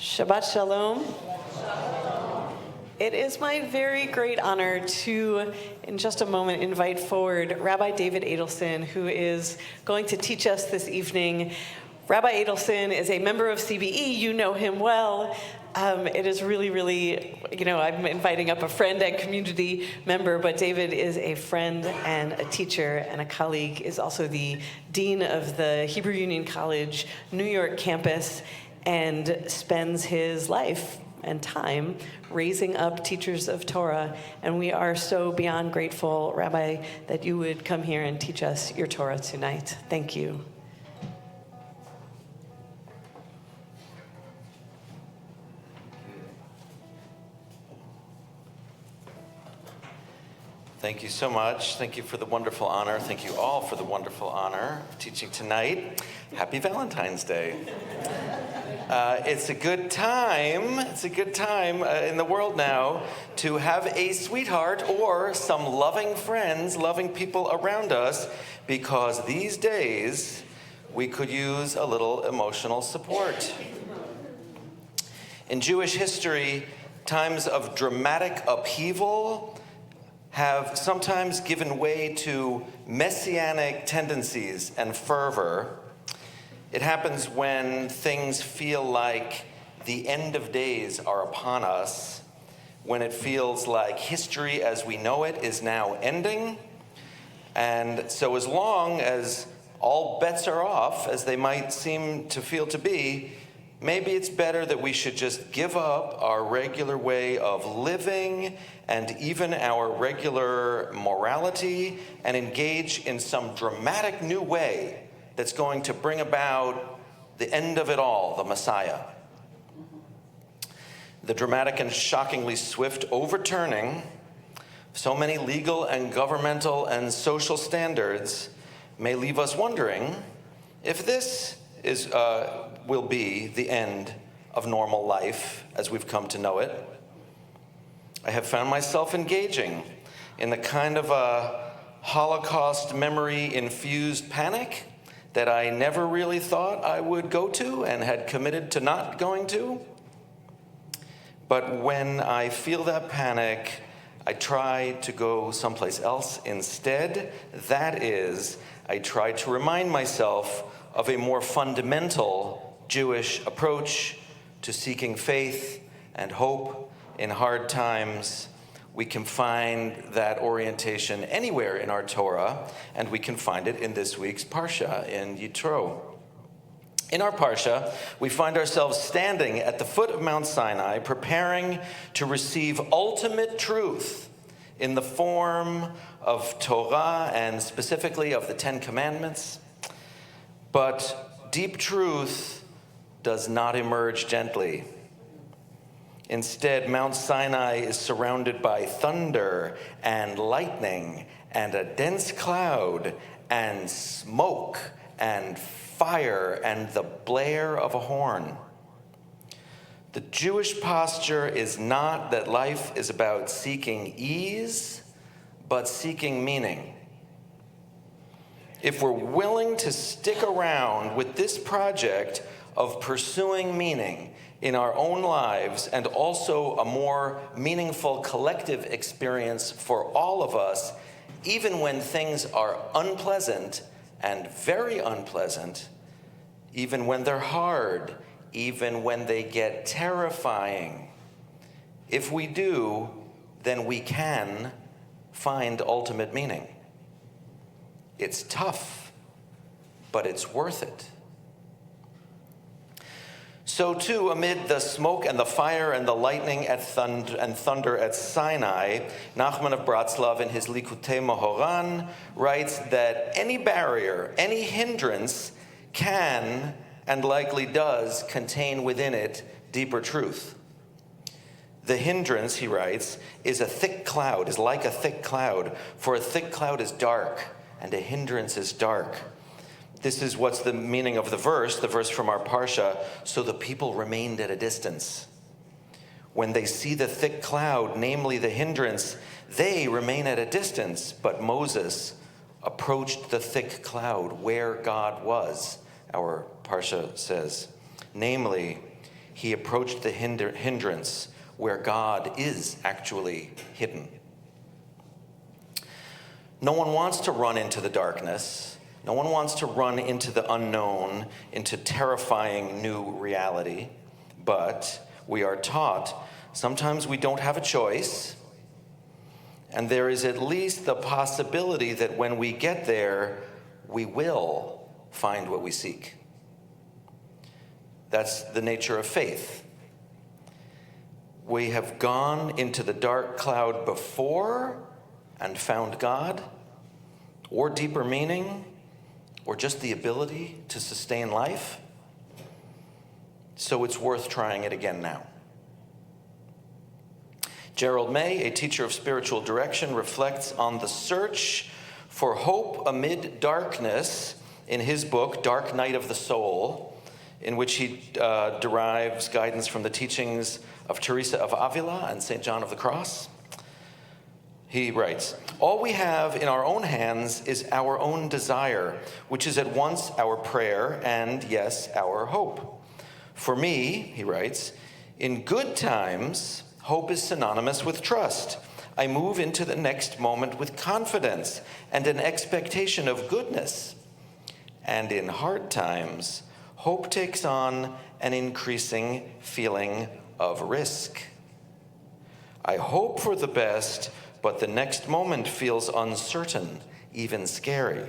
Shabbat Shalom. It is my very great honor to, in just a moment, invite forward Rabbi David Adelson, who is going to teach us this evening. Rabbi Adelson is a member of CBE. You know him well. It is really, I'm inviting up a friend and community member, but David is a friend and a teacher and a colleague, is also the dean of the Hebrew Union College New York campus, and spends his life and time raising up teachers of Torah. And we are so beyond grateful, Rabbi, that you would come here and teach us your Torah tonight. Thank you. Thank you so much. Thank you for the wonderful honor. Thank you all for the wonderful honor of teaching tonight. Happy Valentine's Day. It's a good time in the world now to have a sweetheart or some loving friends, loving people around us, because these days we could use a little emotional support. In Jewish history, times of dramatic upheaval have sometimes given way to messianic tendencies and fervor. It happens when things feel like the end of days are upon us, when it feels like history as we know it is now ending. And so as long as all bets are off, as they might seem to feel to be, maybe it's better that we should just give up our regular way of living and even our regular morality and engage in some dramatic new way that's going to bring about the end of it all, the Messiah. The dramatic and shockingly swift overturning of so many legal and governmental and social standards may leave us wondering if this will be the end of normal life as we've come to know it. I have found myself engaging in the kind of a Holocaust memory-infused panic that I never really thought I would go to and had committed to not going to. But when I feel that panic, I try to go someplace else instead. That is, I try to remind myself of a more fundamental Jewish approach to seeking faith and hope in hard times. We can find that orientation anywhere in our Torah, and we can find it in this week's Parsha, in Yitro. In our Parsha, we find ourselves standing at the foot of Mount Sinai, preparing to receive ultimate truth in the form of Torah, and specifically of the Ten Commandments. But deep truth does not emerge gently. Instead, Mount Sinai is surrounded by thunder and lightning and a dense cloud and smoke and fire and the blare of a horn. The Jewish posture is not that life is about seeking ease, but seeking meaning. If we're willing to stick around with this project of pursuing meaning in our own lives, and also a more meaningful collective experience for all of us, even when things are unpleasant and very unpleasant, even when they're hard, even when they get terrifying. If we do, then we can find ultimate meaning. It's tough, but it's worth it. So too, amid the smoke and the fire and the lightning and thunder at Sinai, Nachman of Bratslav in his Likutei Mohoran writes that any barrier, any hindrance can, and likely does, contain within it deeper truth. The hindrance, he writes, is like a thick cloud, for a thick cloud is dark, and a hindrance is dark. This is what's the meaning of the verse from our Parsha. So the people remained at a distance. When they see the thick cloud, namely the hindrance, they remain at a distance. But Moses approached the thick cloud where God was, our Parsha says. Namely, he approached the hindrance where God is actually hidden. No one wants to run into the darkness. No one wants to run into the unknown, into terrifying new reality. But we are taught sometimes we don't have a choice, and there is at least the possibility that when we get there, we will find what we seek. That's the nature of faith. We have gone into the dark cloud before and found God, or deeper meaning, or just the ability to sustain life. So it's worth trying it again now. Gerald May, a teacher of spiritual direction, reflects on the search for hope amid darkness in his book, Dark Night of the Soul, in which he derives guidance from the teachings of Teresa of Avila and St. John of the Cross. He writes, "All we have in our own hands is our own desire, which is at once our prayer and, yes, our hope. For me," he writes, "in good times, hope is synonymous with trust. I move into the next moment with confidence and an expectation of goodness. And in hard times, hope takes on an increasing feeling of risk. I hope for the best, but the next moment feels uncertain, even scary.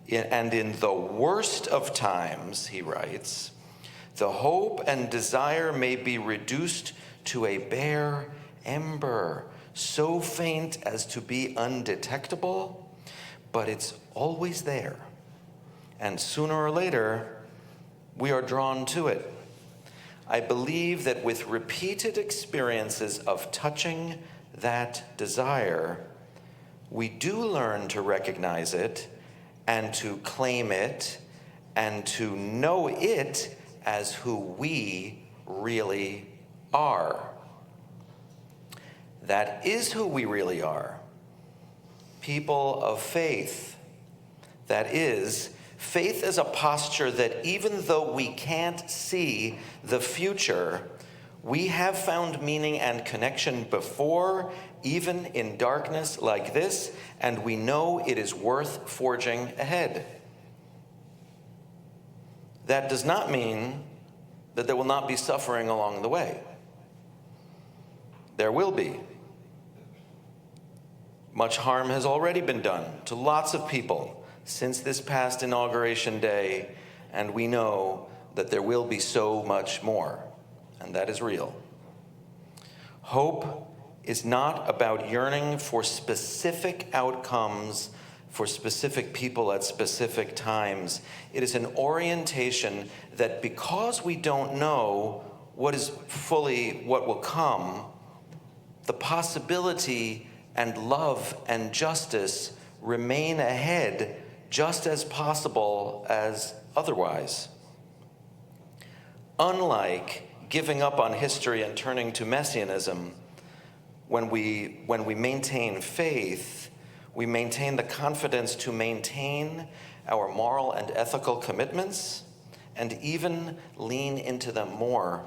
And in the worst of times," he writes, "the hope and desire may be reduced to a bare ember, so faint as to be undetectable, but it's always there. And sooner or later, we are drawn to it. I believe that with repeated experiences of touching that desire, we do learn to recognize it and to claim it and to know it as who we really are. That is who we really are. People of faith. That is, faith is a posture that even though we can't see the future, we have found meaning and connection before, even in darkness like this, and we know it is worth forging ahead. That does not mean that there will not be suffering along the way. There will be. Much harm has already been done to lots of people since this past Inauguration Day, and we know that there will be so much more, and that is real. Hope is not about yearning for specific outcomes for specific people at specific times. It is an orientation that because we don't know what is fully what will come, the possibility and love and justice remain ahead just as possible as otherwise. Unlike giving up on history and turning to messianism, when we maintain faith, we maintain the confidence to maintain our moral and ethical commitments and even lean into them more.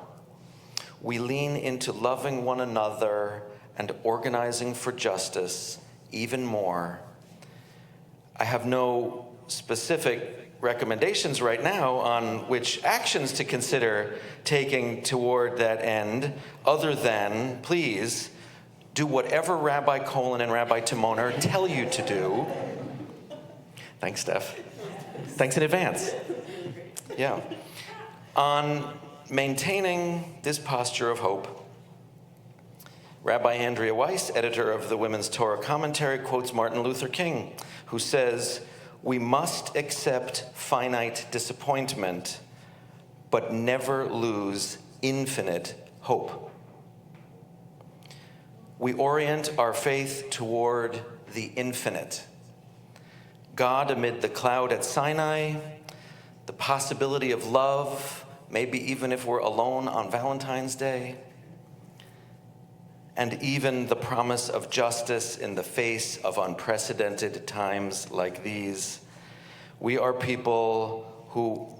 We lean into loving one another and organizing for justice even more. I have no specific recommendations right now on which actions to consider taking toward that end, other than, please, do whatever Rabbi Colin and Rabbi Timoner tell you to do. Thanks, Steph. Thanks in advance. Yeah. On maintaining this posture of hope, Rabbi Andrea Weiss, editor of the Women's Torah Commentary, quotes Martin Luther King, who says, "We must accept finite disappointment, but never lose infinite hope." We orient our faith toward the infinite. God amid the cloud at Sinai, the possibility of love, maybe even if we're alone on Valentine's Day, and even the promise of justice in the face of unprecedented times like these. We are people who,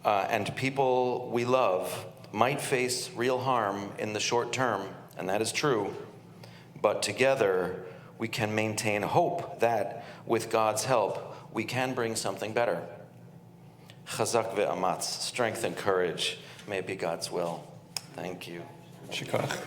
and people we love might face real harm in the short term, and that is true, but together we can maintain hope that, with God's help, we can bring something better. Chazak ve'amatz, strength and courage, may it be God's will. Thank you. Shikach.